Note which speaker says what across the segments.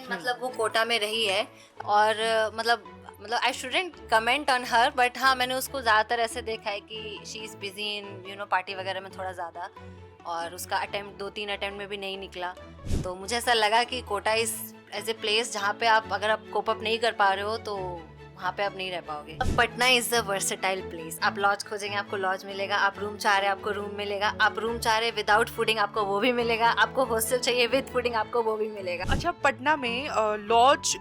Speaker 1: मतलब वो कोटा में रही है और मतलब I shouldn't comment on her, but हाँ मैंने उसको ज़्यादातर ऐसे देखा है कि she is busy in party वगैरह में थोड़ा ज़्यादा, और उसका अटेम्प्ट 2-3 अटेम्प्ट में भी नहीं निकला। तो मुझे ऐसा लगा कि Kota is as a place जहाँ पे आप अगर आप कोप अप नहीं कर पा रहे हो तो वहाँ पे आप नहीं रह पाओगे। अब Patna is a versatile place. आप लॉज खोजेंगे आपको लॉज मिलेगा, आप रूम चाह रहे आपको रूम मिलेगा, आप रूम चाह रहे विदाउट फूडिंग आपको वो भी मिलेगा, आपको हॉस्टल चाहिए विद फूडिंग आपको वो भी मिलेगा।
Speaker 2: अच्छा, पटना में लॉज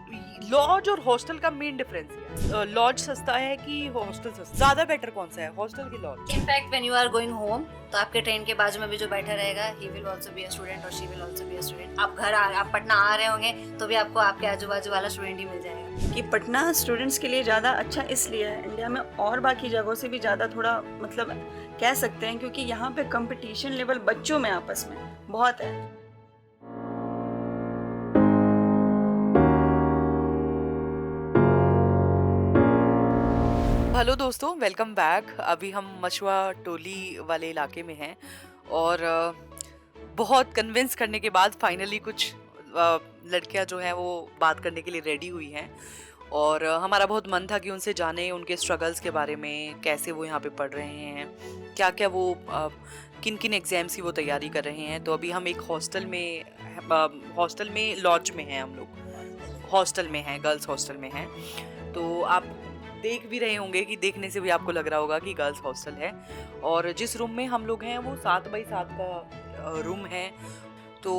Speaker 2: लॉज और हॉस्टल का मेन डिफरेंस है। लॉज सस्ता है कि हॉस्टल सस्ता? ज्यादा बेटर कौन सा है, हॉस्टल की lodge?
Speaker 1: In fact when you are going home तो आपके ट्रेन के बाजू में भी जो बैठा रहेगा he will also be a student और she will also be a student. आप पटना आ रहे होंगे तो भी आपको आपके आजू बाजू वाला स्टूडेंट ही मिल जाएगा।
Speaker 3: कि पटना स्टूडेंट्स के लिए ज़्यादा अच्छा इसलिए है इंडिया में और बाकी जगहों से भी ज़्यादा, थोड़ा मतलब कह सकते हैं, क्योंकि यहाँ पे कंपटीशन लेवल बच्चों में आपस में बहुत है।
Speaker 2: हेलो दोस्तों, वेलकम बैक। अभी हम मछुआ टोली वाले इलाके में हैं और बहुत कन्विंस करने के बाद फाइनली कुछ लड़कियां जो हैं वो बात करने के लिए रेडी हुई हैं और हमारा बहुत मन था कि उनसे जाने उनके स्ट्रगल्स के बारे में, कैसे वो यहाँ पे पढ़ रहे हैं, क्या क्या वो किन किन एग्ज़ाम्स की वो तैयारी कर रहे हैं। तो अभी हम एक हॉस्टल में लॉज में हैं, हम लोग हॉस्टल में हैं, गर्ल्स हॉस्टल में हैं। तो आप देख भी रहे होंगे कि देखने से भी आपको लग रहा होगा कि गर्ल्स हॉस्टल है और जिस रूम में हम लोग हैं वो 7x7 का रूम है। तो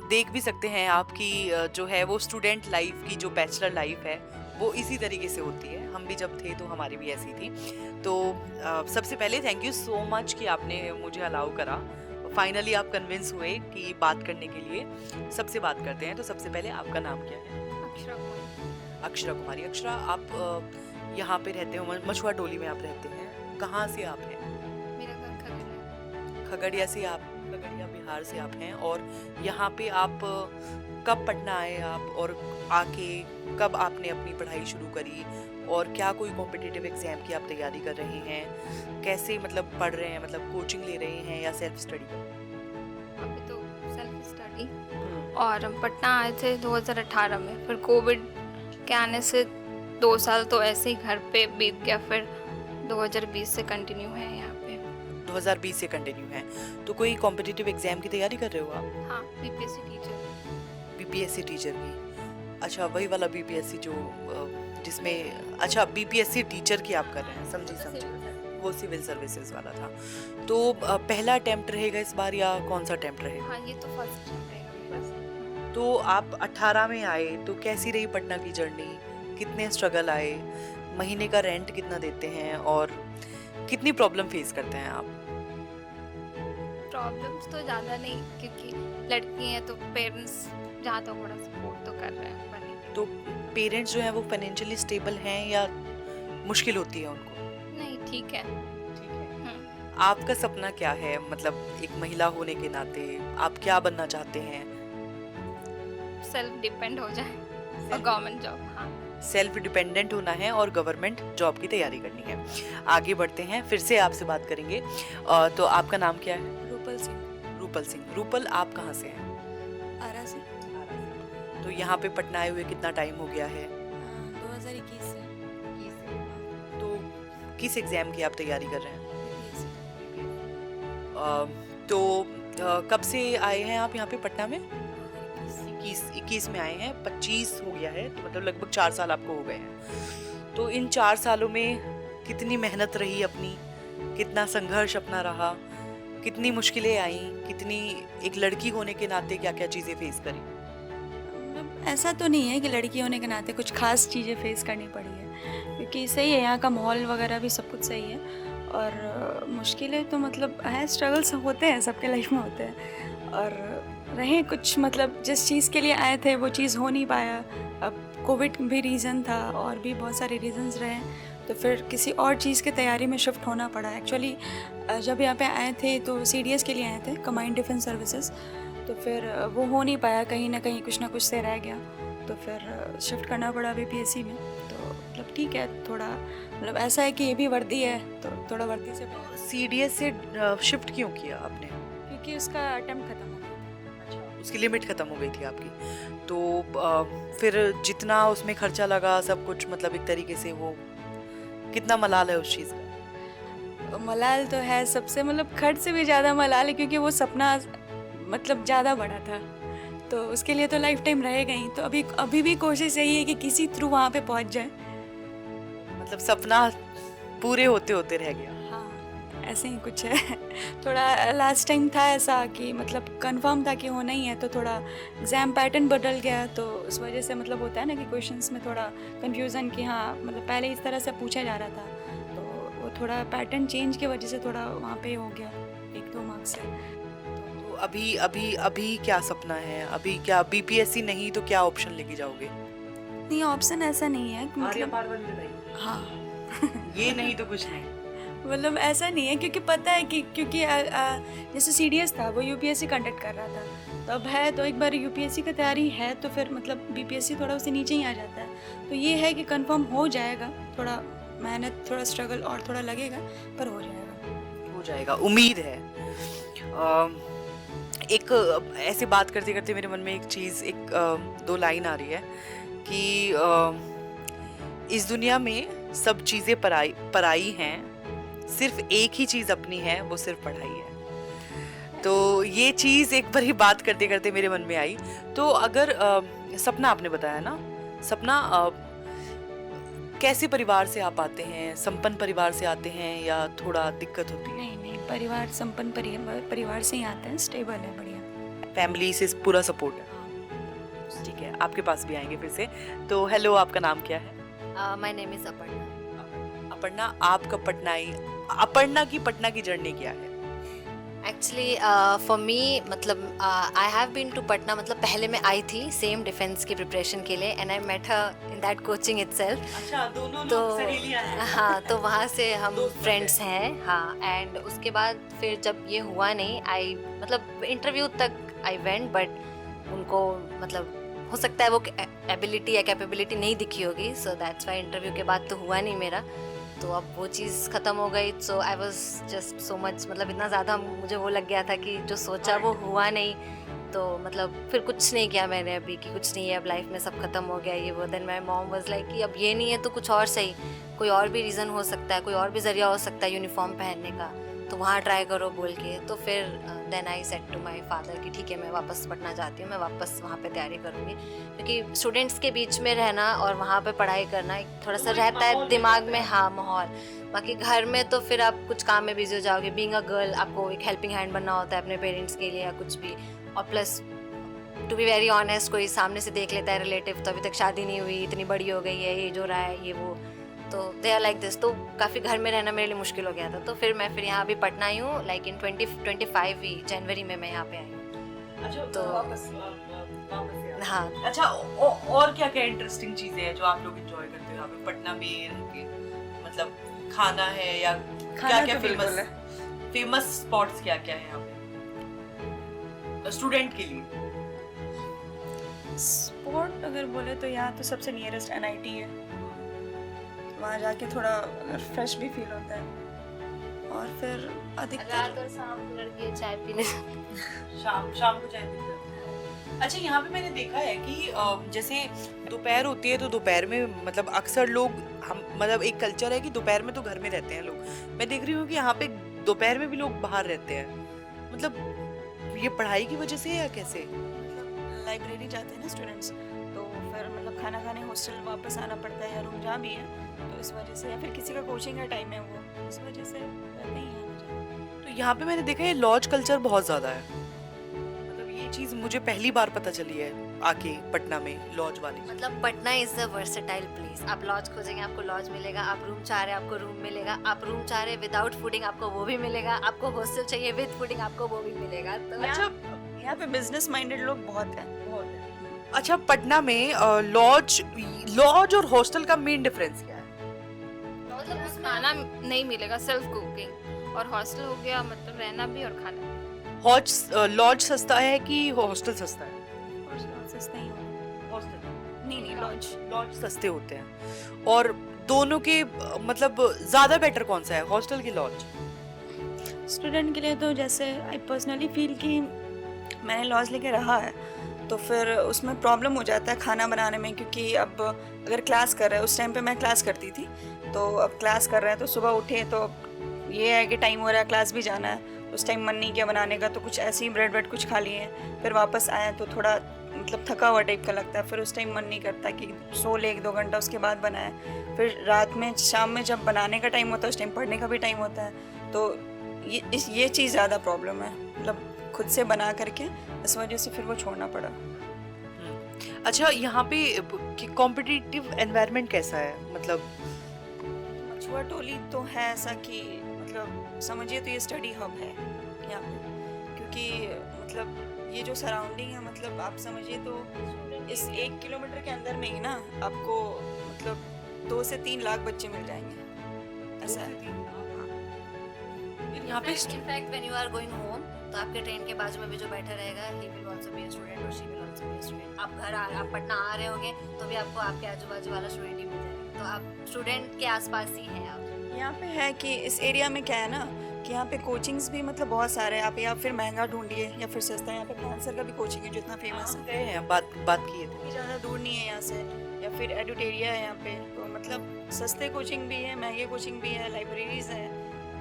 Speaker 2: देख भी सकते हैं आप कि जो है वो स्टूडेंट लाइफ की जो बैचलर लाइफ है वो इसी तरीके से होती है। हम भी जब थे तो हमारी भी ऐसी थी। तो सबसे पहले थैंक यू सो मच कि आपने मुझे अलाउ करा। फाइनली आप कन्विंस हुए कि बात करने के लिए। सबसे बात करते हैं। तो सबसे पहले आपका नाम क्या है? अक्षरा कुमारी। अक्षरा, आप यहाँ पे रहते हो, मछुआ टोली में आप रहते हैं। कहाँ से आप हैं?
Speaker 4: मेरा घर खगड़िया।
Speaker 2: खगड़िया से आप? खगड़िया बिहार से आप हैं। और यहाँ पे आप कब पटना आए आप, और आके कब आपने अपनी पढ़ाई शुरू करी, और क्या कोई कॉम्पिटिटिव एग्जाम की आप तैयारी कर रहे हैं? कैसे मतलब पढ़ रहे हैं, मतलब कोचिंग ले रहे हैं या सेल्फ स्टडी?
Speaker 4: अभी तो सेल्फ स्टडी। और हम पटना आए थे 2018 में, फिर कोविड के आने से 2 साल तो ऐसे ही घर पे बीत गया। फिर 2020 से कंटिन्यू है यहाँ पे।
Speaker 2: 2020 से कंटिन्यू है। तो कोई कॉम्पिटिटिव एग्जाम की तैयारी कर रहे हो आप?
Speaker 4: हाँ, बीपीएससी टीचर।
Speaker 2: बीपीएससी टीचर की? अच्छा, वही वाला बीपीएससी जो जिसमें, अच्छा बीपीएससी टीचर की आप कर रहे हैं, समझी। वो सिविल सर्विसेज वाला था। तो पहला अटेम्प्ट रहेगा इस बार या कौन सा अटेम्प्ट रहेगा?
Speaker 4: हाँ, ये तो फर्स्ट रहेगा।
Speaker 2: तो आप 18 में आए तो कैसी रही पटना की जर्नी? कितने स्ट्रगल आए? महीने का रेंट कितना देते हैं और कितनी प्रॉब्लम फेस करते हैं आप?
Speaker 4: प्रॉब्लम्स तो ज़्यादा नहीं, क्योंकि लड़की हैं तो पेरेंट्स जहाँ तो थोड़ा सपोर्ट तो कर रहे हैं पढ़ने के लिए।
Speaker 2: तो पेरेंट्स जो हैं वो फाइनेंशियली स्टेबल हैं या मुश्किल होती है उनको?
Speaker 4: नहीं, ठीक है।
Speaker 2: ठीक है। आपका सपना क्या है, मतलब एक महिला होने के नाते आप क्या बनना चाहते हैं?
Speaker 4: सेल्फ डिपेंड हो जाए और गवर्नमेंट जॉब। हाँ,
Speaker 2: सेल्फ डिपेंडेंट होना है और गवर्नमेंट जॉब की तैयारी करनी है। आगे बढ़ते हैं, फिर से आपसे बात करेंगे। तो आपका नाम क्या है?
Speaker 5: रूपल सिंह।
Speaker 2: रूपल सिंह। रूपल, आप कहाँ से हैं?
Speaker 5: आरा से।
Speaker 2: तो यहाँ पे पटना आए हुए कितना टाइम हो गया है?
Speaker 5: 2021 से।
Speaker 2: तो किस एग्जाम की आप तैयारी कर रहे हैं? तो कब से आए हैं आप यहाँ पे पटना में? 21 में आए हैं, 25 हो गया है, तो मतलब लगभग 4 साल आपको हो गए हैं। तो इन 4 सालों में कितनी मेहनत रही अपनी, कितना संघर्ष अपना रहा, कितनी मुश्किलें आई, कितनी एक लड़की होने के नाते क्या क्या चीज़ें फेस करी?
Speaker 5: मतलब ऐसा तो नहीं है कि लड़की होने के नाते कुछ खास चीज़ें फेस करनी पड़ी है, क्योंकि सही है, यहाँ का माहौल वगैरह भी सब कुछ सही है। और मुश्किलें तो मतलब है, स्ट्रगल्स होते हैं, सबके लाइफ में होते हैं। और रहे कुछ, मतलब जिस चीज़ के लिए आए थे वो चीज़ हो नहीं पाया। अब कोविड भी रीज़न था और भी बहुत सारे रीज़न्स रहे, तो फिर किसी और चीज़ की तैयारी में शिफ्ट होना पड़ा। एक्चुअली जब यहाँ पे आए थे तो सीडीएस के लिए आए थे, कमांड डिफेंस सर्विसेज। तो फिर वो हो नहीं पाया, कहीं ना कहीं कुछ ना कुछ से रह गया, तो फिर शिफ्ट करना पड़ा बीपीएससी में। तो मतलब ठीक है, थोड़ा मतलब ऐसा है कि ये भी वर्दी है तो थोड़ा वर्दी से।
Speaker 2: सीडीएस से शिफ्ट क्यों किया आपने?
Speaker 5: क्योंकि उसका अटेम्प्ट ख़त्म हो गया।
Speaker 2: उसकी लिमिट खत्म हो गई थी आपकी। तो फिर जितना उसमें खर्चा लगा सब कुछ, मतलब एक तरीके से वो कितना मलाल है उस चीज़ का?
Speaker 5: मलाल तो है सबसे, मतलब खर्च से भी ज़्यादा मलाल है, क्योंकि वो सपना मतलब ज़्यादा बड़ा था, तो उसके लिए तो लाइफ टाइम रहेगा ही। तो अभी भी कोशिश यही है कि किसी थ्रू वहाँ पे पहुँच जाए।
Speaker 2: मतलब सपना पूरे होते होते रह गया।
Speaker 5: हाँ, ऐसे ही कुछ है। थोड़ा लास्ट टाइम था ऐसा कि मतलब कंफर्म था कि होना ही है, तो थोड़ा एग्ज़ाम पैटर्न बदल गया, तो उस वजह से मतलब होता है ना कि क्वेश्चंस में थोड़ा कंफ्यूजन कि हाँ मतलब पहले इस तरह से पूछा जा रहा था, तो वो थोड़ा पैटर्न चेंज की वजह से थोड़ा वहाँ पे हो गया 1-2 मार्क्स से।
Speaker 2: तो अभी अभी अभी क्या सपना है? अभी क्या बीपीएससी नहीं तो क्या ऑप्शन लेके जाओगे?
Speaker 5: नहीं, ऑप्शन ऐसा नहीं है कि मतलब हाँ
Speaker 2: ये नहीं तो कुछ नहीं।
Speaker 5: मतलब ऐसा नहीं है, क्योंकि पता है कि क्योंकि जैसे सीडीएस था वो यूपीएससी कंडक्ट कर रहा था, तो अब है तो एक बार यूपीएससी का तैयारी है तो फिर मतलब बीपीएससी थोड़ा उससे नीचे ही आ जाता है। तो ये है कि कंफर्म हो जाएगा, थोड़ा मेहनत थोड़ा स्ट्रगल और थोड़ा लगेगा, पर हो जाएगा।
Speaker 2: हो जाएगा, उम्मीद है। एक ऐसे बात करते करते मेरे मन में एक चीज़, एक 2 लाइन आ रही है कि इस दुनिया में सब चीज़ें पराई हैं, सिर्फ एक ही चीज़ अपनी है, वो सिर्फ पढ़ाई है। तो ये चीज़ एक बार ही बात करते करते मेरे मन में आई। तो अगर सपना आपने बताया ना, सपना कैसे परिवार से आप आते हैं? संपन्न परिवार से आते हैं या थोड़ा दिक्कत होती है?
Speaker 5: नहीं, परिवार संपन्न परिवार से ही आते हैं, स्टेबल है, बढ़िया।
Speaker 2: फैमिली से पूरा सपोर्ट है? ठीक है, आपके पास भी आएंगे फिर से। तो हेलो, आपका नाम क्या है?
Speaker 1: My name is Aparna.
Speaker 2: Aparna, आपका अपर्णा की पटना की जर्नी क्या है?
Speaker 1: एक्चुअली फॉर मी मतलब I have been to Patna, मतलब पहले मैं आई थी सेम डिफेंस की प्रिपरेशन के लिए, and I met her in that coaching itself.
Speaker 2: अच्छा, दोनों
Speaker 1: तो
Speaker 2: लोग सहेलियां हैं।
Speaker 1: हाँ, तो वहाँ से हम
Speaker 2: दोस्त
Speaker 1: फ्रेंड्स हैं। हाँ, एंड उसके बाद फिर जब ये हुआ नहीं, आई मतलब इंटरव्यू तक आई वेंट, बट उनको मतलब हो सकता है वो एबिलिटी या कैपेबिलिटी नहीं दिखी होगी, सो दैट्स वाई इंटरव्यू के बाद तो हुआ नहीं मेरा। तो अब वो चीज़ ख़त्म हो गई, so I was just so much, मतलब इतना ज़्यादा मुझे वो लग गया था कि जो सोचा वो हुआ नहीं, तो मतलब फिर कुछ नहीं किया मैंने अभी कि कुछ नहीं है, अब लाइफ में सब खत्म हो गया ये वो। Then my mom was like कि अब ये नहीं है तो कुछ और सही, कोई और भी रीज़न हो सकता है, कोई और भी ज़रिया हो सकता है यूनिफॉर्म पहनने का, तो वहाँ ट्राई करो बोल के। तो फिर then I said to my father कि ठीक है, मैं वापस पटना जाती हूँ, मैं वापस वहाँ पे तैयारी करूँगी, क्योंकि स्टूडेंट्स के बीच में रहना और वहाँ पे पढ़ाई करना एक थोड़ा सा रहता है दिमाग में, हाँ, माहौल। बाकी घर में तो फिर आप कुछ काम में बिजी हो जाओगे, बीइंग अ गर्ल आपको एक हेल्पिंग हैंड बनना होता है अपने पेरेंट्स के लिए या कुछ भी, और plus to be very honest कोई सामने से देख लेता है रिलेटिव, तो अभी तक शादी नहीं हुई, इतनी बड़ी हो गई है, ये जो रहा है ये वो, तो दे आर लाइक दिस, तो काफ़ी घर में रहना मेरे लिए मुश्किल हो गया था। तो फिर मैं यहाँ अभी पटना आई हूँ, लाइक इन 2025 ही जनवरी में मैं यहाँ पे आई हूँ।
Speaker 2: अच्छा,
Speaker 1: तो
Speaker 2: वापस
Speaker 1: हाँ,
Speaker 2: अच्छा, और क्या क्या इंटरेस्टिंग चीजें हैं जो आप लोग एंजॉय करते हो यहाँ पे पटना में रह के? मतलब खाना है या क्या क्या
Speaker 3: तो बिल्कुल
Speaker 2: फेमस
Speaker 3: है।
Speaker 2: फेमस स्पॉट्स क्या क्या है यहाँ पे स्टूडेंट के लिए?
Speaker 3: स्पोर्ट अगर बोले तो यहाँ तो सबसे नियरेस्ट एनआईटी है, वहाँ जाके थोड़ा फ्रेश भी फील होता है। और फिर अधिकतर
Speaker 1: रात और शाम को लड़की चाय पीने
Speaker 2: शाम को चाय पीते हो? अच्छा, यहाँ पे मैंने देखा है कि जैसे दोपहर होती है तो दोपहर में मतलब अक्सर लोग, हम मतलब एक कल्चर है कि दोपहर में तो घर में रहते हैं लोग। मैं देख रही हूँ कि यहाँ पे दोपहर में भी लोग बाहर रहते हैं, मतलब ये पढ़ाई की वजह से या कैसे?
Speaker 3: लाइब्रेरी जाते हैं ना स्टूडेंट्स, तो फिर मतलब खाना खाने हॉस्टल वापस आना पड़ता है या रूम जहाँ भी है, तो इस वजह से, या फिर किसी का कोचिंग का टाइम है वो, इस वजह से रहते ही हैं।
Speaker 2: तो यहाँ पे मैंने देखा है लॉज कल्चर बहुत ज्यादा है, मतलब ये चीज मुझे पहली बार पता चली है आके पटना में, लॉज वाली।
Speaker 1: मतलब Patna is a versatile place. आप लॉज खोजेंगे आपको लॉज मिलेगा, आप रूम चाह रहे आपको रूम मिलेगा, आप रूम चाह रहे विदाउट फूडिंग आपको वो भी मिलेगा, आपको हॉस्टल चाहिए विद फूडिंग आपको वो भी मिलेगा। तो
Speaker 3: अच्छा, यहाँ पे बिजनेस माइंडेड लोग बहुत हैं।
Speaker 2: अच्छा, पटना में लॉज और हॉस्टल का मेन डिफरेंस क्या है?
Speaker 4: मतलब उसमें खाना नहीं मिलेगा, सेल्फ कुकिंग, और हॉस्टल हो गया मतलब रहना भी और खाना भी।
Speaker 2: लॉज सस्ता है कि हॉस्टल सस्ता है?
Speaker 3: और सस्ता ही होगा।
Speaker 2: हॉस्टल
Speaker 3: नहीं,
Speaker 2: लॉज सस्ते होते हैं। और दोनों के मतलब ज्यादा बेटर कौन सा है, हॉस्टल की लॉज?
Speaker 5: स्टूडेंट के लिए तो जैसे आई पर्सनली फील कि
Speaker 3: मैंने लॉज लेके रहा है, तो फिर उसमें प्रॉब्लम हो जाता है खाना बनाने में, क्योंकि अब अगर क्लास कर रहे हैं, उस टाइम पे मैं क्लास करती थी, तो अब क्लास कर रहे हैं तो सुबह उठे तो अब ये है कि टाइम हो रहा है, क्लास भी जाना है, उस टाइम मन नहीं किया बनाने का, तो कुछ ऐसे ही ब्रेड वेड कुछ खा लिए, फिर वापस आए तो थोड़ा मतलब थका हुआ टाइप का लगता है, फिर उस टाइम मन नहीं करता कि सो ले 1-2 घंटा उसके बाद बनाए, फिर रात में शाम में जब बनाने का टाइम होता है उस टाइम पढ़ने का भी टाइम होता है, तो ये चीज़ ज़्यादा प्रॉब्लम है, मतलब खुद से बना करके, इस वजह से फिर वो छोड़ना पड़ा।
Speaker 2: अच्छा, यहाँ पे कॉम्पिटिटिव एनवायरनमेंट कैसा है? मतलब
Speaker 3: मछुआ टोली तो है ऐसा कि मतलब समझिए तो ये स्टडी हब है यहाँ पे, क्योंकि मतलब ये जो सराउंडिंग है, मतलब आप समझिए तो इस 1 किलोमीटर के अंदर में ही ना आपको मतलब 2 से 3 लाख बच्चे मिल जाएंगे, ऐसा है।
Speaker 2: यहाँ पे
Speaker 1: in fact when you are going home, तो आपके ट्रेन के बाजू में भी जो बैठा रहेगा, he will also be a student और she will also be a student. आप पटना आ रहे होंगे तो भी आपको आपके आजू बाजू वाला स्टूडेंट ही मिल जाएगा, तो आप स्टूडेंट के आसपास ही हैं आप।
Speaker 3: यहाँ पे है कि इस एरिया में क्या है ना कि यहाँ पे कोचिंग्स भी मतलब बहुत सारे हैं, आप या फिर महंगा ढूंढिए या फिर सस्ता। यहाँ पे कैंसर का भी कोचिंग है जो इतना फेमस है,
Speaker 2: गए हैं, बात की है।
Speaker 3: कि ज़्यादा दूर नहीं है यहाँ से, या फिर एडुटेरिया है यहाँ पे, तो मतलब सस्ते कोचिंग भी है, महंगे कोचिंग भी है, लाइब्रेरीज हैं,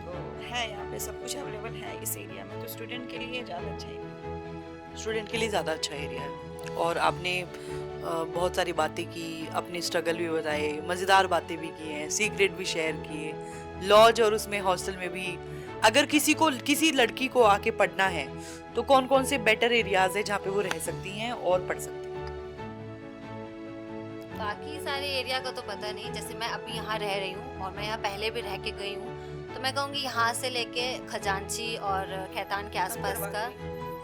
Speaker 3: तो है यहाँ पे सब कुछ अवेलेबल है इस एरिया में, तो स्टूडेंट के लिए ज़्यादा अच्छा है।
Speaker 2: स्टूडेंट के लिए ज़्यादा अच्छा एरिया है। और आपने बहुत सारी बातें की, अपने स्ट्रगल भी बताए, मज़ेदार बातें भी की हैं, सीक्रेट भी शेयर किए, लॉज और उसमें हॉस्टल में भी। अगर किसी लड़की को आके पढ़ना है तो कौन कौन से बेटर एरियाज है जहाँ पे वो रह सकती हैं और पढ़ सकती हैं?
Speaker 1: बाकी सारे एरिया का तो पता नहीं, जैसे मैं अभी यहाँ रह रही हूँ और मैं यहाँ पहले भी रह के गई हूँ, तो मैं कहूँगी यहाँ से लेके खजांची और खैतान के आसपास का,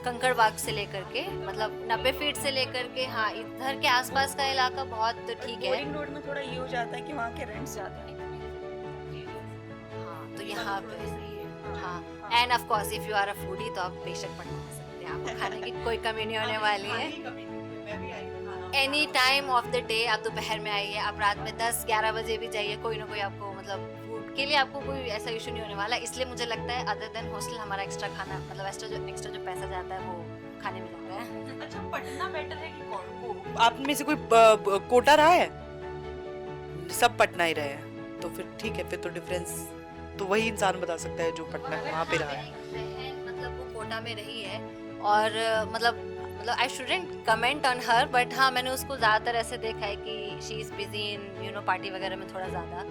Speaker 1: कंकड़बाग से लेकर के मतलब 90 फीट से लेकर के, हाँ इधर के आसपास का इलाका बहुत ठीक है।
Speaker 3: बोरिंग रोड में थोड़ा ये हो जाता है कि वहाँ के रेंट्स ज़्यादा हैं।
Speaker 1: हाँ, तो यहाँ पे हाँ, and of course if you are a foodie तो आप बेशक पढ़ना आ सकते हैं, आपको खाने की कोई कमी नहीं होने वाली है। Any time of the day, आप दोपहर में आइए, आप रात में 10-11 बजे भी जाइए, कोई ना कोई आपको मतलब फूड के लिए आपको कोई ऐसा इशू नहीं होने वाला। इसलिए मुझे लगता है अदर देन हॉस्टल हमारा एक्स्ट्रा खाना मतलब एक्स्ट्रा जो पैसा जाता है वो खाने में जाता है।
Speaker 2: अच्छा, पढ़ना बेटर है कि को आप में से कोई कोटा रहा है? सब पटना ही रहे हैं, तो फिर ठीक है, फिर तो डिफरेंस तो वही इंसान बता सकता है जो पटना वहाँ पे रहा है।
Speaker 1: मतलब वो कोटा में रही है और मतलब I shouldn't comment on her, but हाँ मैंने उसको ज़्यादातर ऐसे देखा है कि she is busy in party वगैरह में थोड़ा ज़्यादा,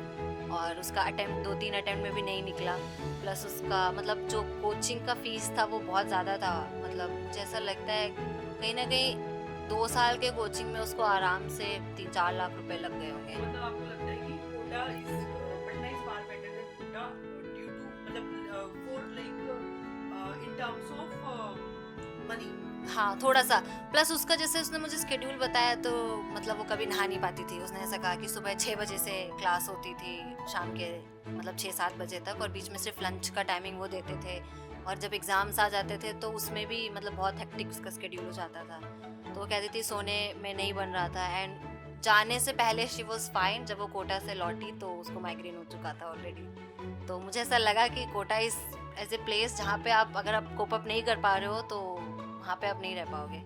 Speaker 1: और उसका अटेम्प्ट 2-3 अटेम्प्ट में भी नहीं निकला, प्लस उसका मतलब जो कोचिंग का फीस था वो बहुत ज़्यादा था, मतलब मुझे ऐसा लगता है कहीं ना कहीं 2 साल के कोचिंग में उसको आराम से 3-4 लाख रुपए लग गए होंगे।
Speaker 2: मतलब आपको लगता है कि Kota Patna is far better than Kota due to मतलब for like in terms of money?
Speaker 1: हाँ थोड़ा सा, प्लस उसका जैसे उसने मुझे स्केड्यूल बताया तो मतलब वो कभी नहा नहीं पाती थी। उसने ऐसा कहा कि सुबह 6 बजे से क्लास होती थी शाम के मतलब 6-7 बजे तक, और बीच में सिर्फ लंच का टाइमिंग वो देते थे, और जब एग्ज़ाम्स आ जाते थे तो उसमें भी मतलब बहुत हेक्टिक उसका स्केड्यूल हो जाता था, तो वो कहती थी सोने में नहीं बन रहा था। एंड जाने से पहले शी वॉज फाइन, जब वो कोटा से लौटी तो उसको माइग्रेन हो चुका था ऑलरेडी। तो मुझे ऐसा लगा कि Kota is as a place जहाँ पे आप अगर आप कोप अप नहीं कर पा रहे हो तो वहाँ पे आप नहीं रह पाओगे।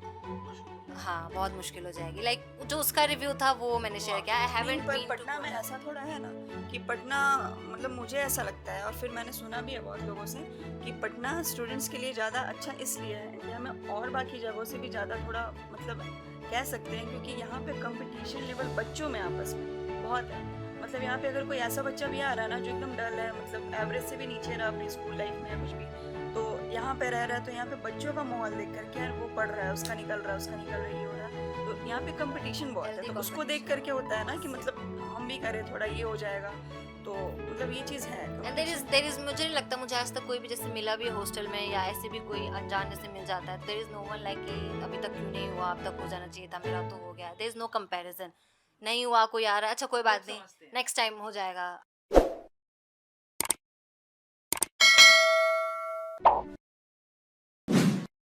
Speaker 1: हाँ बहुत मुश्किल हो जाएगी। लाइक जो उसका रिव्यू था वो मैंने शेयर किया। I haven't been to
Speaker 3: Patna में ऐसा थोड़ा है ना कि पटना मतलब मुझे ऐसा लगता है, और फिर मैंने सुना भी है बहुत लोगों से कि पटना स्टूडेंट्स के लिए ज़्यादा अच्छा इसलिए है इंडिया में और बाकी जगहों से भी ज़्यादा थोड़ा मतलब कह सकते हैं, क्योंकि यहाँ पे कंपटीशन लेवल बच्चों में आपस में बहुत है। मतलब यहाँ पे अगर कोई ऐसा बच्चा भी आ रहा है ना जो एकदम डल है, मतलब एवरेज से भी नीचे रहा अपनी स्कूल लाइफ में या कुछ भी, तो यहाँ पे रह रहा है, तो यहाँ पे बच्चों का माहौल देख करके यार वो पढ़ रहा है, उसका निकल रहा है, ये हो रहा है, तो यहाँ पे कंपटीशन बहुत है, तो उसको देख करके होता है ना कि मतलब हम भी करें थोड़ा ये हो जाएगा, तो मतलब ये चीज़ है।
Speaker 1: एंड देयर इज मुझे नहीं लगता, मुझे आज तक कोई भी जैसे मिला भी हॉस्टल में या ऐसे भी कोई अनजान जैसे मिल जाता है, there is no one like कि अभी तक क्यों नहीं हुआ, अब तक हो जाना चाहिए था, मेरा तो हो गया। देयर इज नो कंपैरिजन, नहीं हुआ कोई आ रहा है, अच्छा कोई बात नहीं, नेक्स्ट टाइम हो जाएगा।